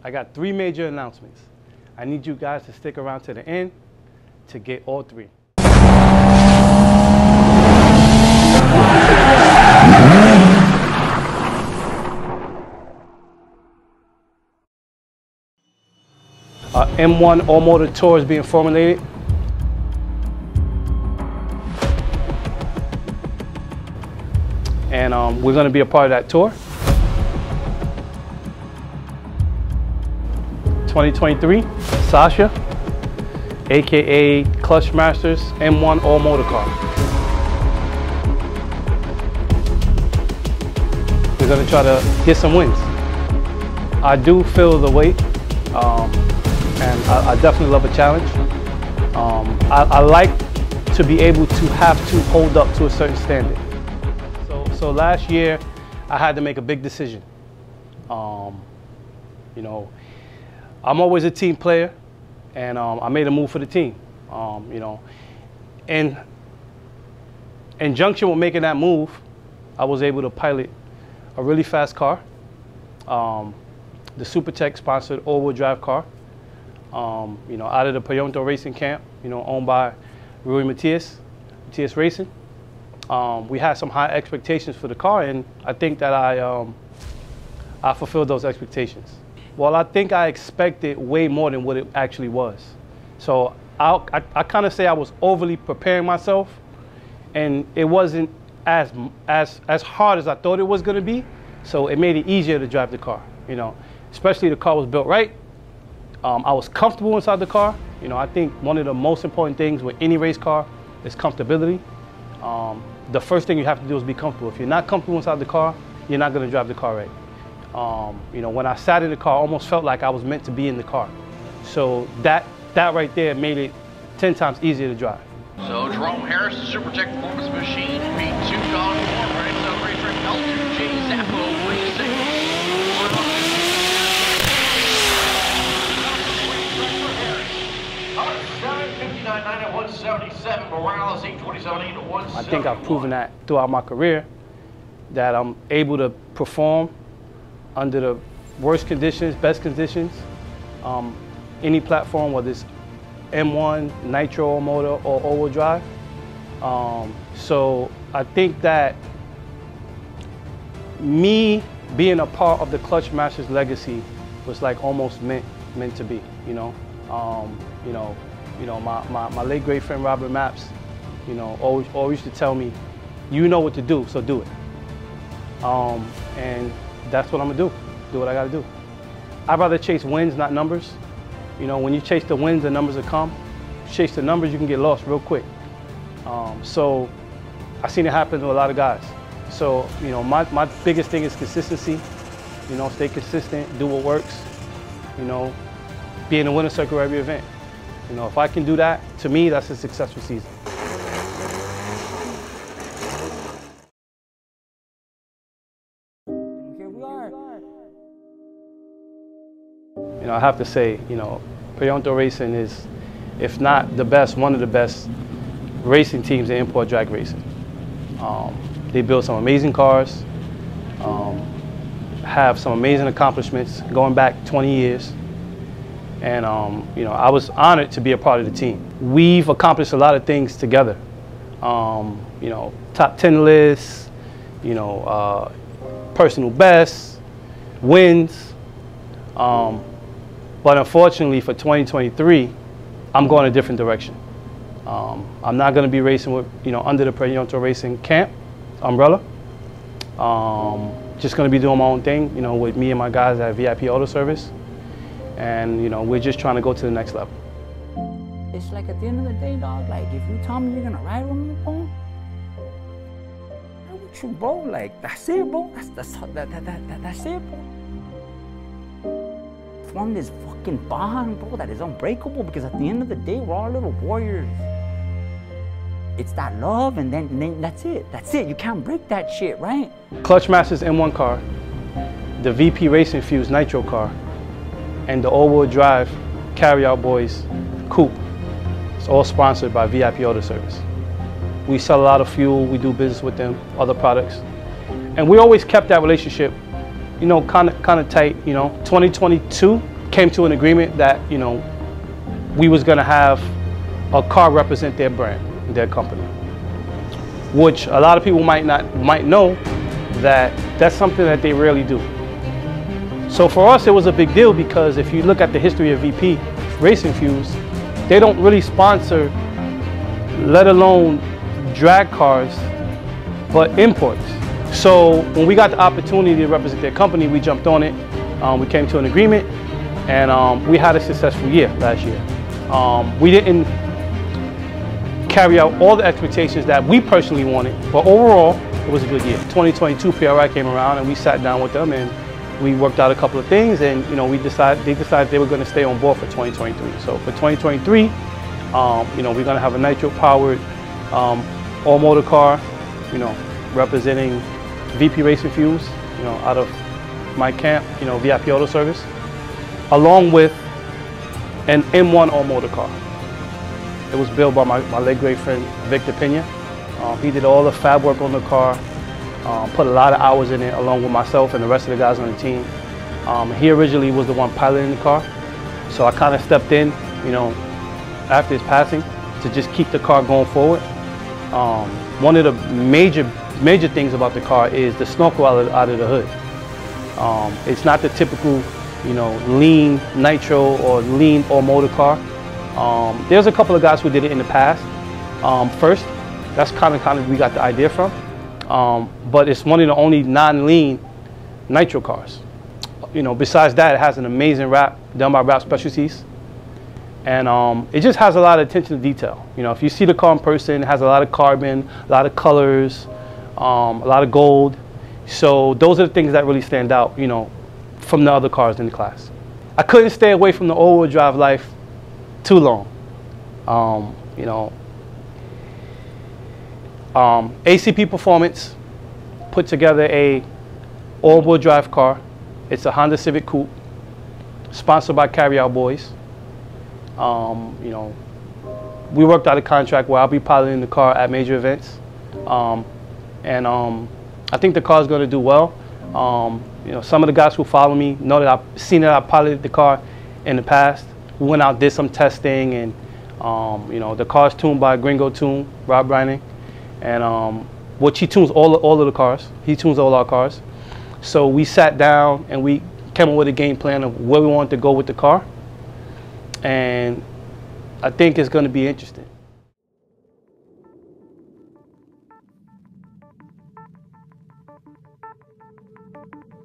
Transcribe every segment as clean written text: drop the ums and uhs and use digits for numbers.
I got 3 major announcements. I need you guys to stick around to the end to get all 3. M1 All Motor Tour is being formulated. And we're going to be a part of that tour. 2023, Sasha, aka Clutch Masters M1 All Motor Car. We're going to try to get some wins. I do feel the weight, and I definitely love a challenge. I like to be able to have to hold up to a certain standard. So last year, I had to make a big decision. You know, I'm always a team player, and I made a move for the team. You know, and in conjunction with making that move, I was able to pilot a really fast car, the SuperTech sponsored all-wheel drive car. You know, out of the Payonto Racing camp, you know, owned by Rui Matias Racing. We had some high expectations for the car, and I think that I fulfilled those expectations. Well, I think I expected way more than what it actually was. So I kind of say I was overly preparing myself, and it wasn't as hard as I thought it was going to be. So it made it easier to drive the car, you know, especially the car was built right. I was comfortable inside the car. You know, I think one of the most important things with any race car is comfortability. The first thing you have to do is be comfortable. If you're not comfortable inside the car, you're not going to drive the car right. You know, when I sat in the car, I almost felt like I was meant to be in the car. So that right there made it 10 times easier to drive. So Jerome Harris, the SuperTech Performance Machine, beat 2 gone for right so racetrack L2J Zappo Racing. I think I've proven that throughout my career, that I'm able to perform under the worst conditions, best conditions, any platform, whether it's M1, Nitro motor, or all-wheel drive. So I think that me being a part of the Clutch Masters legacy was like almost meant to be, you know. My late great friend Robert Maps, you know, always used to tell me, you know what to do, so do it. And that's what I'm gonna do what I gotta do. I'd rather chase wins, not numbers. You know, when you chase the wins, the numbers will come. Chase the numbers, you can get lost real quick. So I've seen it happen to a lot of guys. So, you know, my biggest thing is consistency. You know, stay consistent, do what works. You know, be in the winner's circle every event. You know, if I can do that, to me, that's a successful season. Here we are. You know, I have to say, you know, Payonto Racing is, if not the best, one of the best racing teams in import drag racing. They build some amazing cars, have some amazing accomplishments going back 20 years. And you know, I was honored to be a part of the team. We've accomplished a lot of things together. You know, top 10 lists, you know, personal bests, wins. But unfortunately for 2023, I'm going a different direction. I'm not going to be racing with, you know, under the Payonto Racing camp umbrella. Just going to be doing my own thing, you know, with me and my guys at VIP Auto Service. And, you know, we're just trying to go to the next level. It's like at the end of the day, dog, like if you tell me you're gonna ride with me, bro, I'm with you, bro. Like, that's it, bro. That's it, bro. Form this fucking bond, bro, that is unbreakable, because at the end of the day, we're all little warriors. It's that love, and then that's it. That's it. You can't break that shit, right? Clutch Masters M1 car, the VP Racing Fuse Nitro car, and the all-wheel drive Carryout Boys Coupe. It's all sponsored by VIP Auto Service. We sell a lot of fuel, we do business with them, other products. And we always kept that relationship, you know, kind of tight, you know. 2022, came to an agreement that, you know, we was gonna have a car represent their brand, their company. Which a lot of people might know that that's something that they rarely do. So for us, it was a big deal because if you look at the history of VP Racing Fuels, they don't really sponsor, let alone drag cars, but imports. So when we got the opportunity to represent their company, we jumped on it. We came to an agreement, and we had a successful year last year. We didn't carry out all the expectations that we personally wanted, but overall, it was a good year. 2022 PRI came around, and we sat down with them, and we worked out a couple of things, and you know, they decided they were going to stay on board for 2023. So for 2023, you know, we're going to have a nitro-powered all-motor car, you know, representing VP Racing Fuels, you know, out of my camp, you know, VIP Auto Service, along with an M1 all-motor car. It was built by my late great friend Victor Pena. He did all the fab work on the car, put a lot of hours in it, along with myself and the rest of the guys on the team. He originally was the one piloting the car, so I kind of stepped in, you know, after his passing to just keep the car going forward. One of the major things about the car is the snorkel out of the hood. It's not the typical, you know, lean nitro or lean all-motor car. There's a couple of guys who did it in the past. First, that's kind of we got the idea from. But it's one of the only non-lean nitro cars. You know, besides that, it has an amazing wrap done by Wrap Specialties. And it just has a lot of attention to detail. You know, if you see the car in person, it has a lot of carbon, a lot of colors, a lot of gold. So those are the things that really stand out, you know, from the other cars in the class. I couldn't stay away from the all-wheel drive life too long. You know, ACP Performance put together a all-wheel drive car. It's a Honda Civic Coupe, sponsored by Carryout Boys. You know, we worked out a contract where I'll be piloting the car at major events, and I think the car is going to do well. You know, some of the guys who follow me know that I've seen that I piloted the car in the past. We went out, did some testing, and you know, the car's tuned by Gringo Tune, Rob Brining, and which he tunes all of the cars. He tunes all our cars. So we sat down and we came up with a game plan of where we wanted to go with the car, and I think it's going to be interesting.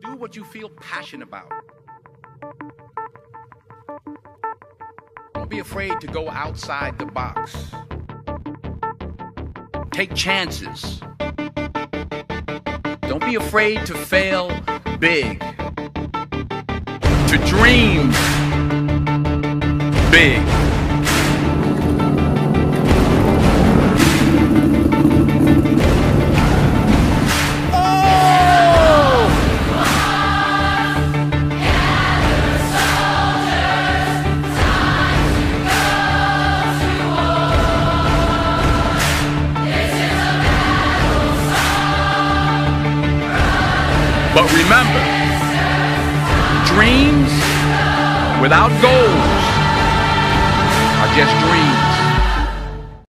Do what you feel passionate about. Don't be afraid to go outside the box. Take chances. Don't be afraid to fail big. To dream big. But remember, dreams without goals are just dreams.